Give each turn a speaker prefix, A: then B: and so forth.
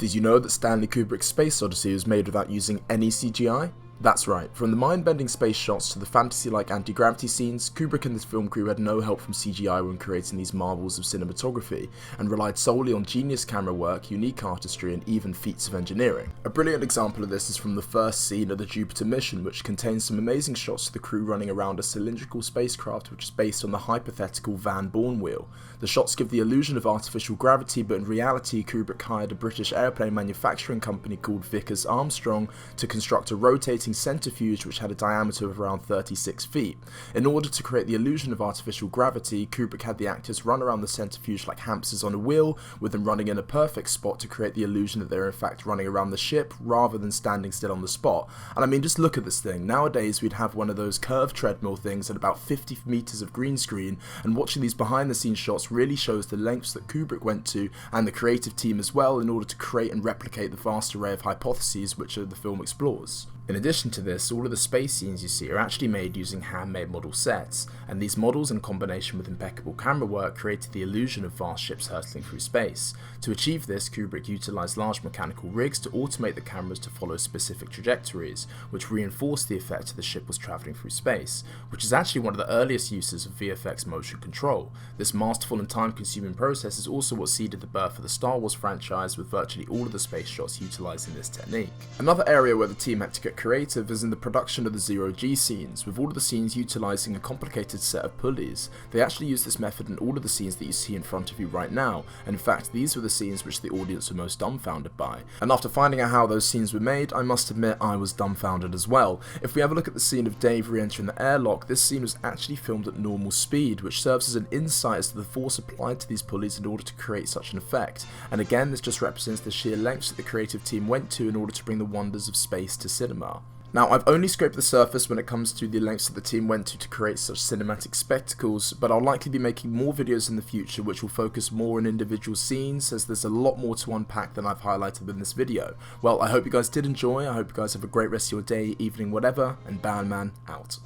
A: Did you know that Stanley Kubrick's Space Odyssey was made without using any CGI? That's right, from the mind-bending space shots to the fantasy-like anti-gravity scenes, Kubrick and his film crew had no help from CGI when creating these marvels of cinematography, and relied solely on genius camera work, unique artistry, and even feats of engineering. A brilliant example of this is from the first scene of the Jupiter mission, which contains some amazing shots of the crew running around a cylindrical spacecraft which is based on the hypothetical Van Born wheel. The shots give the illusion of artificial gravity, but in reality Kubrick hired a British airplane manufacturing company called Vickers Armstrong to construct a rotating centrifuge which had a diameter of around 36 feet. In order to create the illusion of artificial gravity, Kubrick had the actors run around the centrifuge like hamsters on a wheel, with them running in a perfect spot to create the illusion that they're in fact running around the ship rather than standing still on the spot. And I mean, just look at this thing. Nowadays we'd have one of those curved treadmill things at about 50 meters of green screen, and watching these behind the scenes shots really shows the lengths that Kubrick went to, and the creative team as well, in order to create and replicate the vast array of hypotheses which the film explores. In addition to this, all of the space scenes you see are actually made using handmade model sets, and these models in combination with impeccable camera work created the illusion of vast ships hurtling through space. To achieve this, Kubrick utilised large mechanical rigs to automate the cameras to follow specific trajectories, which reinforced the effect that the ship was travelling through space, which is actually one of the earliest uses of VFX motion control. This masterful and time-consuming process is also what seeded the birth of the Star Wars franchise, with virtually all of the space shots utilising this technique. Another area where the team had to get creative is in the production of the zero-G scenes, with all of the scenes utilising a complicated set of pulleys. They actually used this method in all of the scenes that you see in front of you right now, and in fact these were the scenes which the audience were most dumbfounded by. And after finding out how those scenes were made, I must admit I was dumbfounded as well. If we have a look at the scene of Dave re-entering the airlock, this scene was actually filmed at normal speed, which serves as an insight as to the force applied to these pulleys in order to create such an effect. And again, this just represents the sheer lengths that the creative team went to in order to bring the wonders of space to cinema. Now, I've only scraped the surface when it comes to the lengths that the team went to create such cinematic spectacles, but I'll likely be making more videos in the future which will focus more on individual scenes, as there's a lot more to unpack than I've highlighted in this video. Well, I hope you guys did enjoy, I hope you guys have a great rest of your day, evening, whatever, and BanMan out.